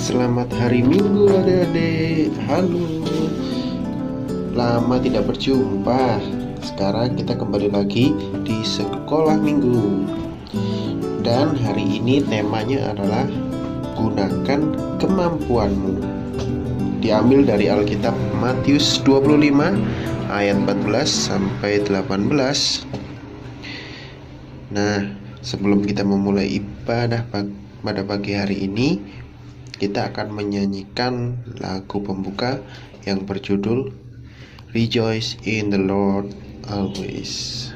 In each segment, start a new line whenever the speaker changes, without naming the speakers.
Selamat hari Minggu adik-adik. Halo. Lama tidak berjumpa. Sekarang kita kembali lagi di sekolah minggu. Dan hari ini temanya adalah gunakan kemampuanmu. Diambil dari Alkitab Matius 25 ayat 14 sampai 18. Nah, sebelum kita memulai ibadah pada pagi hari ini, kita akan menyanyikan lagu pembuka yang berjudul Rejoice in the Lord Always.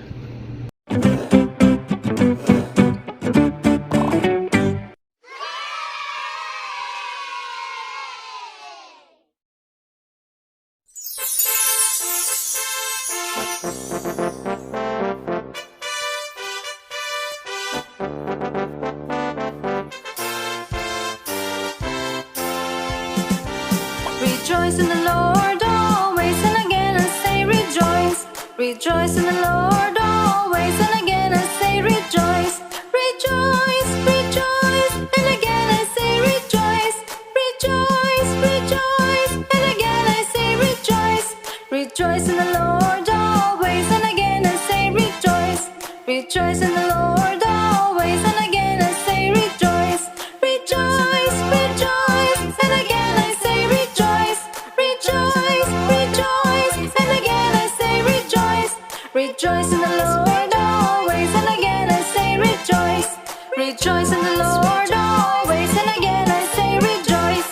Rejoice in the Lord always, and again I say rejoice. Rejoice in the Lord always, and again I say rejoice. Rejoice, rejoice, and again I say rejoice. Rejoice, rejoice, and again I say rejoice. Rejoice in the Lord always, and again I say rejoice. Rejoice in the Lord always, and again I say rejoice. Rejoice, rejoice, and again I say rejoice. Rejoice, rejoice, and again I say rejoice. Rejoice in the Lord always, and again I say rejoice. Rejoice in the Lord always, and again I say rejoice.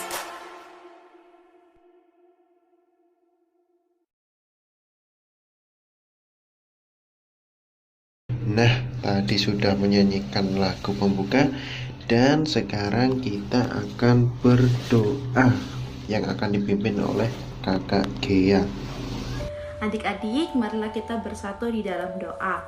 Nah, tadi sudah menyanyikan lagu pembuka dan sekarang kita akan berdoa yang akan dipimpin oleh Kakak Gea.
Adik-adik, marilah kita bersatu di dalam doa.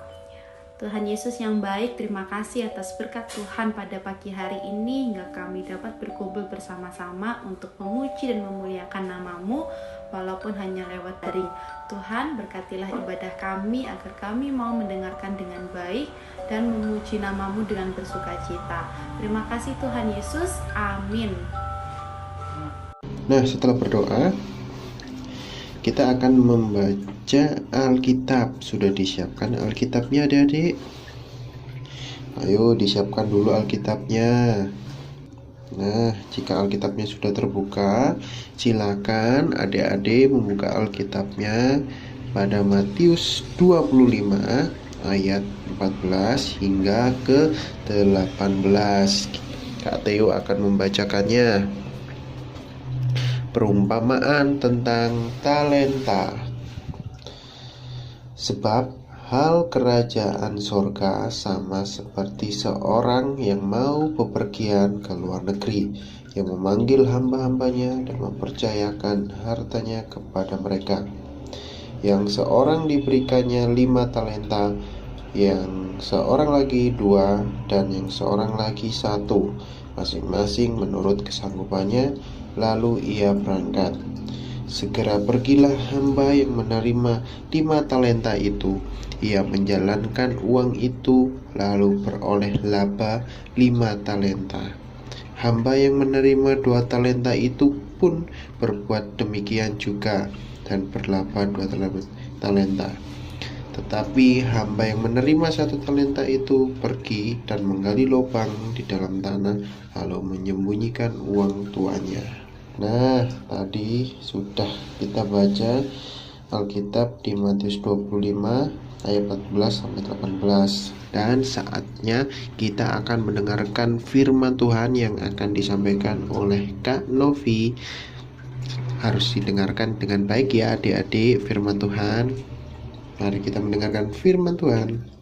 Tuhan Yesus yang baik, terima kasih atas berkat Tuhan pada pagi hari ini hingga kami dapat berkumpul bersama-sama untuk memuji dan memuliakan nama-Mu walaupun hanya lewat daring. Tuhan, berkatilah ibadah kami agar kami mau mendengarkan dengan baik dan memuji nama-Mu dengan bersukacita. Terima kasih Tuhan Yesus, amin.
Nah, setelah berdoa, kita akan membaca Alkitab. Sudah disiapkan Alkitabnya adik-adik? Ayo disiapkan dulu Alkitabnya. Nah, jika Alkitabnya sudah terbuka, silakan adik-adik membuka Alkitabnya pada Matius 25 ayat 14 hingga ke 18. Kak Theo akan membacakannya. Perumpamaan tentang talenta. Sebab hal kerajaan sorga sama seperti seorang yang mau bepergian ke luar negeri, yang memanggil hamba-hambanya dan mempercayakan hartanya kepada mereka. Yang seorang diberikannya 5 talenta, yang seorang lagi 2, dan yang seorang lagi 1, masing-masing menurut kesanggupannya. Lalu ia berangkat. Segera pergilah hamba yang menerima 5 talenta itu. Ia menjalankan uang itu, lalu beroleh laba 5 talenta. Hamba yang menerima 2 talenta itu pun berbuat demikian juga, dan berlaba 2 talenta. Tetapi hamba yang menerima 1 talenta itu pergi dan menggali lubang di dalam tanah, lalu menyembunyikan uang tuannya. Nah, tadi sudah kita baca Alkitab di Matius 25 ayat 14 sampai 18. Dan saatnya kita akan mendengarkan firman Tuhan yang akan disampaikan oleh Kak Novi. Harus didengarkan dengan baik ya adik-adik firman Tuhan. Mari kita mendengarkan firman Tuhan.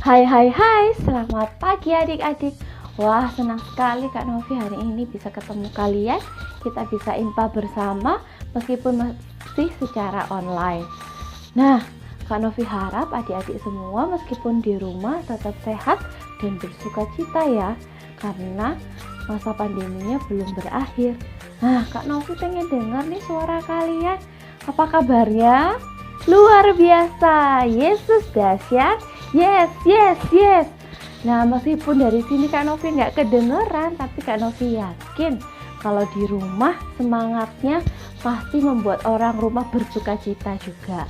Hai, selamat pagi adik-adik. Wah, senang sekali Kak Novi hari ini bisa ketemu kalian. Kita bisa impa bersama meskipun masih secara online. Nah, Kak Novi harap adik-adik semua meskipun di rumah tetap sehat dan bersukacita ya, karena masa pandeminya belum berakhir. Nah, Kak Novi pengen dengar nih suara kalian. Apa kabarnya? Luar biasa, Yesus dahsyat, Yes, yes, yes. Nah, meskipun dari sini Kak Novi nggak kedengeran, tapi Kak Novi yakin kalau di rumah semangatnya pasti membuat orang rumah bersukacita juga.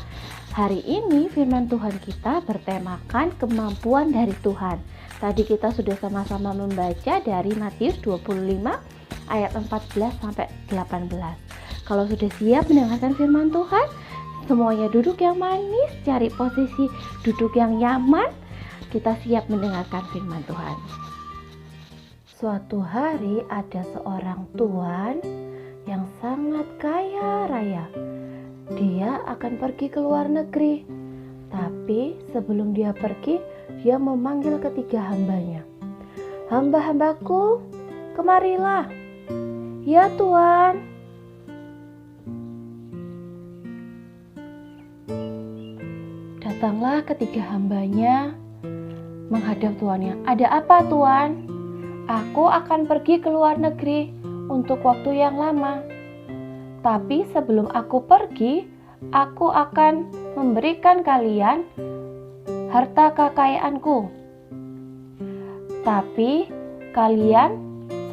Hari ini firman Tuhan kita bertemakan kemampuan dari Tuhan. Tadi kita sudah sama-sama membaca dari Matius 25 ayat 14 sampai 18. Kalau sudah siap mendengarkan firman Tuhan, semuanya duduk yang manis, cari posisi duduk yang nyaman. Kita siap mendengarkan firman Tuhan. Suatu hari ada seorang tuan yang sangat kaya raya. Dia akan pergi ke luar negeri. Tapi sebelum dia pergi, dia memanggil ketiga hambanya. Hamba-hambaku, kemarilah. Ya Tuan. Datanglah ketiga hambanya menghadap tuannya. Ada apa Tuan? Aku akan pergi ke luar negeri untuk waktu yang lama. Tapi sebelum aku pergi, aku akan memberikan kalian harta kekayaanku. Tapi kalian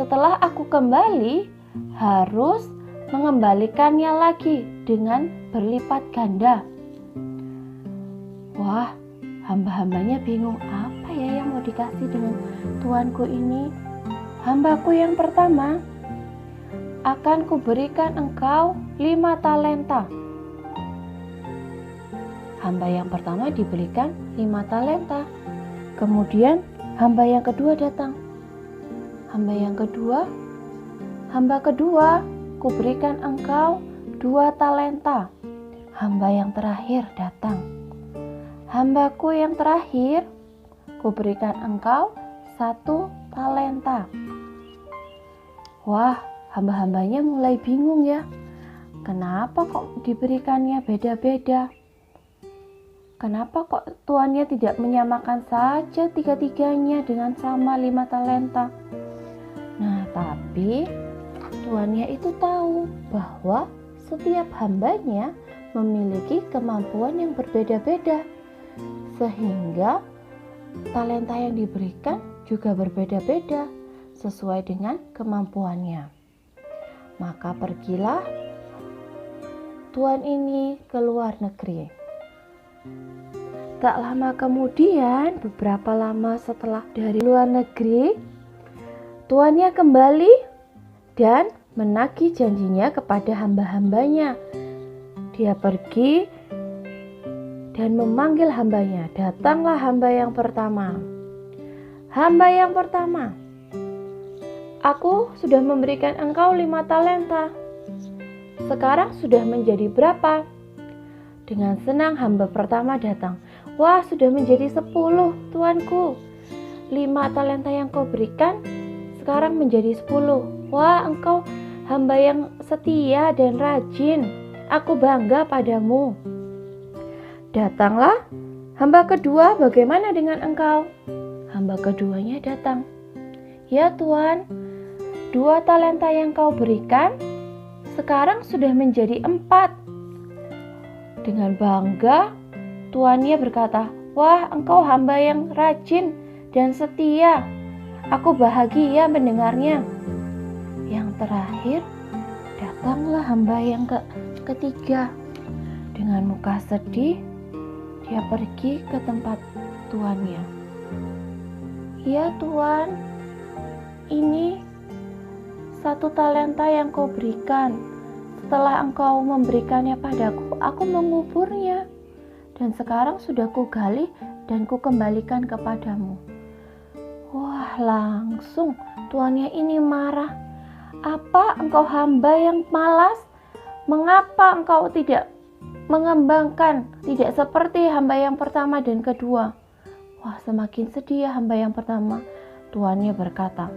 setelah aku kembali harus mengembalikannya lagi dengan berlipat ganda. Wah, hamba-hambanya bingung, apa ya yang mau dikasih dengan tuanku ini? Hambaku yang pertama, akan kuberikan engkau 5 talenta. Hamba yang pertama diberikan 5 talenta. Kemudian hamba yang kedua datang. Hamba kedua, kuberikan engkau 2 talenta. Hamba yang terakhir datang. Hambaku yang terakhir, kuberikan engkau 1 talenta. Wah, hamba-hambanya mulai bingung ya. Kenapa kok diberikannya beda-beda? Kenapa kok tuannya tidak menyamakan saja tiga-tiganya dengan sama 5 talenta? Nah, tapi tuannya itu tahu bahwa setiap hambanya memiliki kemampuan yang berbeda-beda. Sehingga talenta yang diberikan juga berbeda-beda sesuai dengan kemampuannya. Maka pergilah tuan ini ke luar negeri. Tak lama kemudian, beberapa lama setelah dari luar negeri, tuannya kembali dan menagih janjinya kepada hamba-hambanya. Dia pergi dan memanggil hambanya. Datanglah hamba yang pertama. Hamba yang pertama, aku sudah memberikan engkau 5 talenta. Sekarang sudah menjadi berapa? Dengan senang hamba pertama datang. Wah, sudah menjadi 10, tuanku. 5 talenta yang kau berikan sekarang menjadi 10. Wah, engkau hamba yang setia dan rajin. Aku bangga padamu. Datanglah hamba kedua, bagaimana dengan engkau? Hamba keduanya datang. Ya Tuan, 2 talenta yang kau berikan sekarang sudah menjadi 4. Dengan bangga, tuannya berkata, wah, engkau hamba yang rajin dan setia. Aku bahagia mendengarnya. Yang terakhir, datanglah hamba yang ketiga. Dengan muka sedih, dia pergi ke tempat tuannya. Ya Tuan, ini 1 talenta yang kau berikan. Setelah engkau memberikannya padaku, aku menguburnya. Dan sekarang sudah kugali dan kukembalikan kepadamu. Wah, langsung tuannya ini marah. Apa engkau hamba yang malas? Mengapa engkau tidak mengembangkan, tidak seperti hamba yang pertama dan kedua? Wah, semakin sedih hamba yang pertama. Tuannya berkata,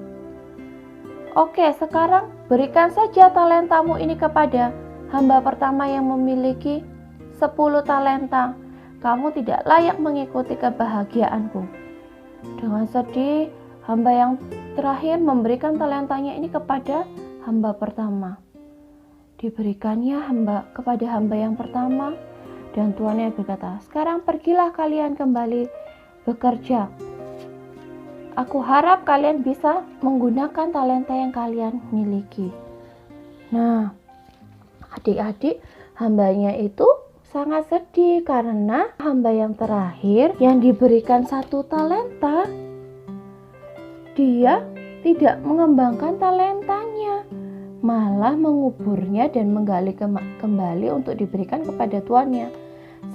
oke, sekarang berikan saja talentamu ini kepada hamba pertama yang memiliki 10 talenta. Kamu tidak layak mengikuti kebahagiaanku. Dengan sedih, hamba yang terakhir memberikan talentanya ini kepada hamba pertama. Diberikannya kepada hamba yang pertama, dan tuannya berkata, sekarang pergilah kalian kembali bekerja. Aku harap kalian bisa menggunakan talenta yang kalian miliki. Nah, adik-adik, hambanya itu sangat sedih karena hamba yang terakhir yang diberikan 1 talenta, dia tidak mengembangkan talentanya, malah menguburnya dan menggali kembali untuk diberikan kepada tuannya.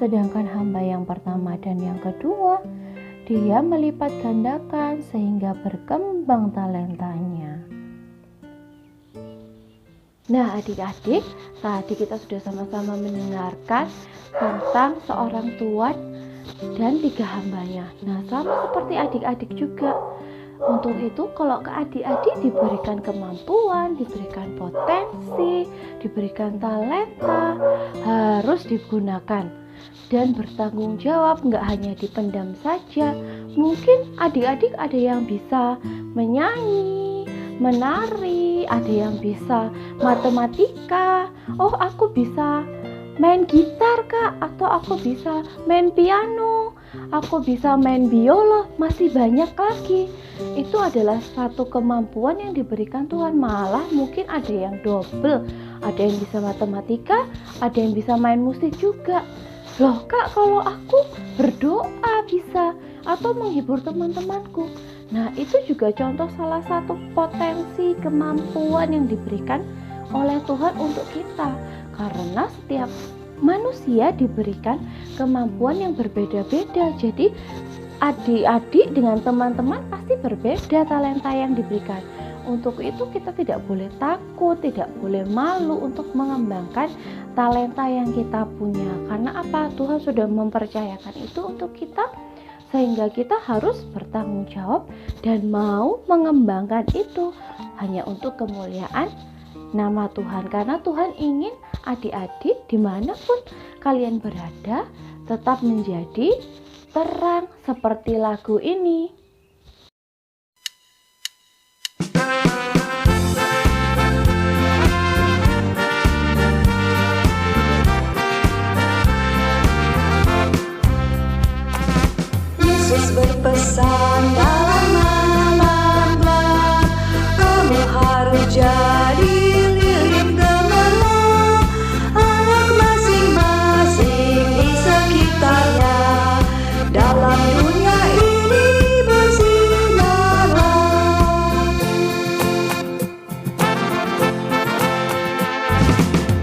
Sedangkan hamba yang pertama dan yang kedua, dia melipat gandakan sehingga berkembang talentanya. Nah, adik-adik, tadi kita sudah sama-sama mendengarkan tentang seorang tuan dan 3 hambanya. Nah, sama seperti adik-adik juga. Untuk itu, kalau ke adik-adik diberikan kemampuan, diberikan potensi, diberikan talenta, harus digunakan dan bertanggung jawab, nggak hanya dipendam saja. Mungkin adik-adik ada yang bisa menyanyi, menari, ada yang bisa matematika. Oh, aku bisa main gitar kak, atau aku bisa main piano, aku bisa main biola, masih banyak lagi. Itu adalah satu kemampuan yang diberikan Tuhan. Malah mungkin ada yang double, ada yang bisa matematika, ada yang bisa main musik juga. Loh kak, kalau aku berdoa bisa, atau menghibur teman-temanku. Nah, itu juga contoh salah satu potensi kemampuan yang diberikan oleh Tuhan untuk kita. Karena setiap manusia diberikan kemampuan yang berbeda-beda. Jadi adik-adik dengan teman-teman pasti berbeda talenta yang diberikan. Untuk itu kita tidak boleh takut, tidak boleh malu untuk mengembangkan talenta yang kita punya. Karena apa? Tuhan sudah mempercayakan itu untuk kita, sehingga kita harus bertanggung jawab dan mau mengembangkan itu hanya untuk kemuliaan nama Tuhan. Karena Tuhan ingin adik-adik dimanapun kalian berada tetap menjadi terang seperti lagu ini.
Yesus berpesan dalam nama-Nya, kamu harus jadi lilin gemerlap, anak masing-masing di sekitarnya. Dalam dunia ini bersinarlah.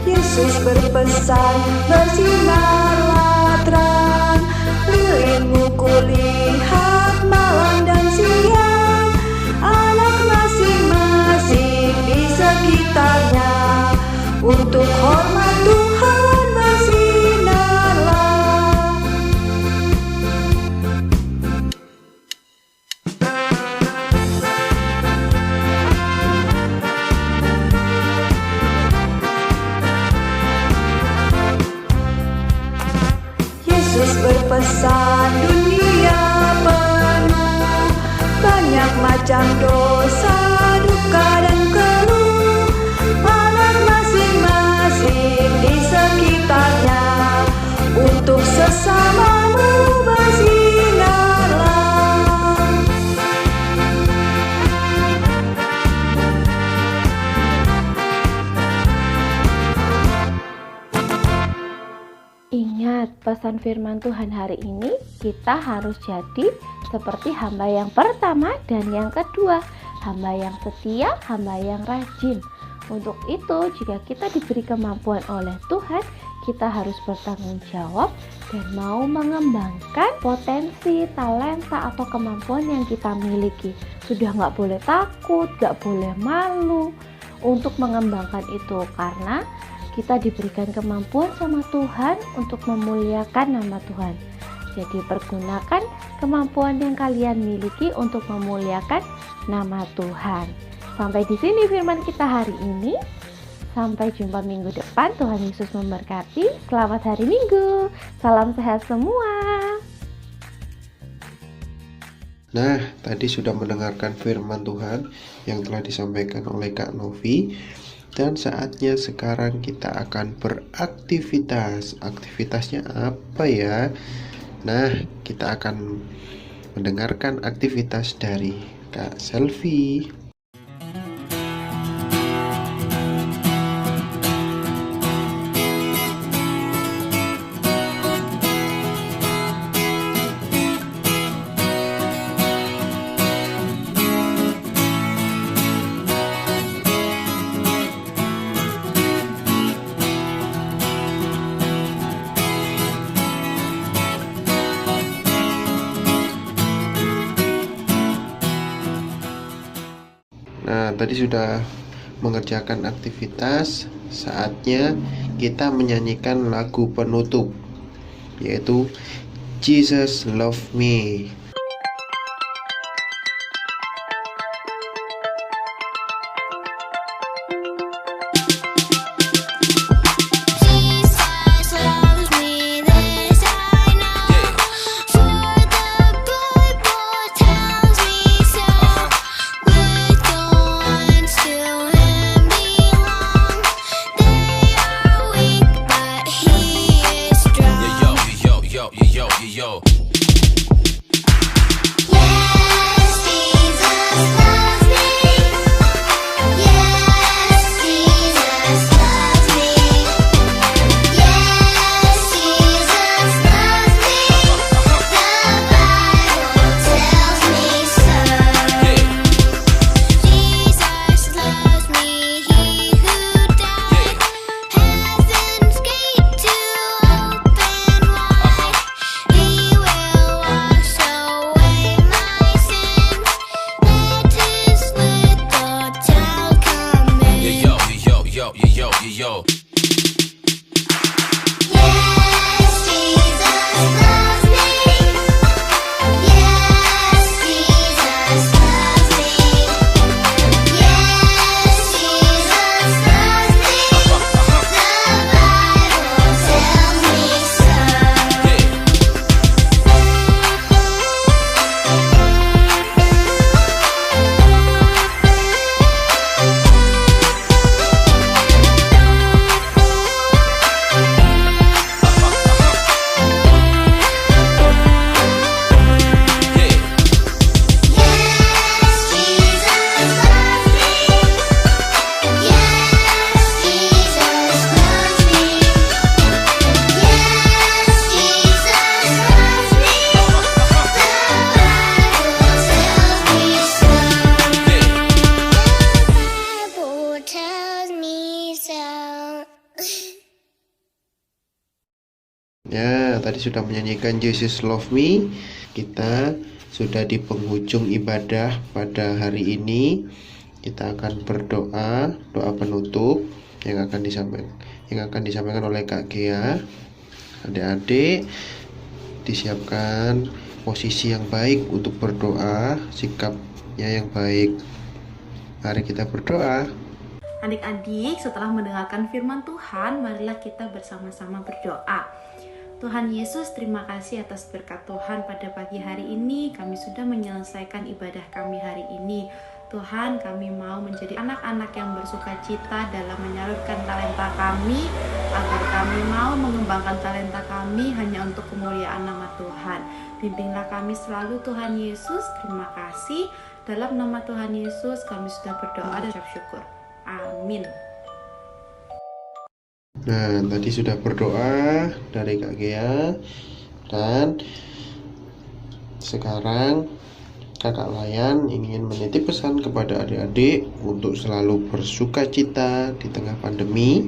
Yesus berpesan, bersinarlah terang, lilinmu kulihat malam dan siang, anak masing-masing di sekitarnya. Untuk hormat Tuhan bersinarlah. Yesus berpesan, dunia penuh banyak macam dosa, duka dan keluh, anak masing-masing di sekitarnya. Untuk sesamamu bersinarlah.
Ingat pesan firman Tuhan hari ini, kita harus jadi seperti hamba yang pertama dan yang kedua, hamba yang setia, hamba yang rajin. Untuk itu, jika kita diberi kemampuan oleh Tuhan, kita harus bertanggung jawab dan mau mengembangkan potensi, talenta, atau kemampuan yang kita miliki. Sudah nggak boleh takut, nggak boleh malu untuk mengembangkan itu, karena kita diberikan kemampuan sama Tuhan untuk memuliakan nama Tuhan. Jadi pergunakan kemampuan yang kalian miliki untuk memuliakan nama Tuhan. Sampai di sini firman kita hari ini. Sampai jumpa minggu depan. Tuhan Yesus memberkati. Selamat hari Minggu. Salam sehat semua.
Nah, tadi sudah mendengarkan firman Tuhan yang telah disampaikan oleh Kak Novi. Dan saatnya sekarang kita akan beraktivitas. Aktivitasnya apa ya? Nah, kita akan mendengarkan aktivitas dari Kak Selvi. Nah, tadi sudah mengerjakan aktivitas, saatnya kita menyanyikan lagu penutup, yaitu Jesus Love Me.
Jesus loves me, this I know. For the good book tells me so. Little ones to him belong. They are weak, but he is strong.
Yo.
Yes, Jesus loves me. Yes, Jesus loves me. Yes, Jesus loves me. The Bible tells me so. Jesus loves me, he who died. Heaven's gate to open wide. He will wash away my sins. Let his little child come in.
Yo.
Yes, Jesus loves me. Yes, Jesus loves me. Yes, Jesus loves me. The Bible tells me so. Yes, Jesus loves me. Yes, Jesus loves me. Yes, Jesus loves me. The Bible tells me so.
Ya, tadi sudah menyanyikan Jesus Love Me. Kita sudah di penghujung ibadah pada hari ini. Kita akan berdoa, doa penutup yang akan disampaikan oleh Kak Gea. Adik-adik disiapkan posisi yang baik untuk berdoa, sikapnya yang baik. Mari kita berdoa.
Adik-adik, setelah mendengarkan firman Tuhan, marilah kita bersama-sama berdoa. Tuhan Yesus, terima kasih atas berkat Tuhan pada pagi hari ini. Kami sudah menyelesaikan ibadah kami hari ini. Tuhan, kami mau menjadi anak-anak yang bersuka cita dalam menyalurkan talenta kami, agar kami mau mengembangkan talenta kami hanya untuk kemuliaan nama Tuhan. Bimbinglah kami selalu Tuhan Yesus. Terima kasih. Dalam nama Tuhan Yesus kami sudah berdoa dan ucap syukur. Amin.
Nah, tadi sudah berdoa dari Kak Gea, dan sekarang Kakak Layan ingin menitip pesan kepada adik-adik untuk selalu bersuka cita di tengah pandemi,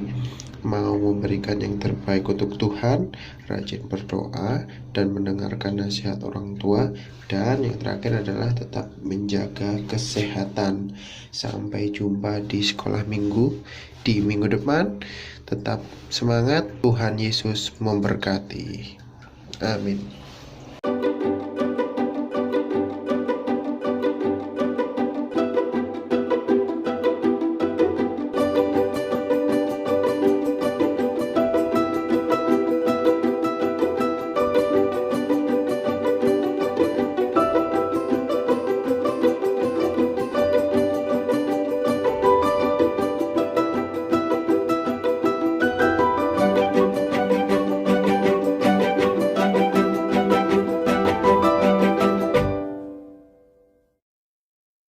mau memberikan yang terbaik untuk Tuhan, rajin berdoa dan mendengarkan nasihat orang tua, dan yang terakhir adalah tetap menjaga kesehatan. Sampai jumpa di sekolah minggu di minggu depan. Tetap semangat, Tuhan Yesus memberkati. Amin.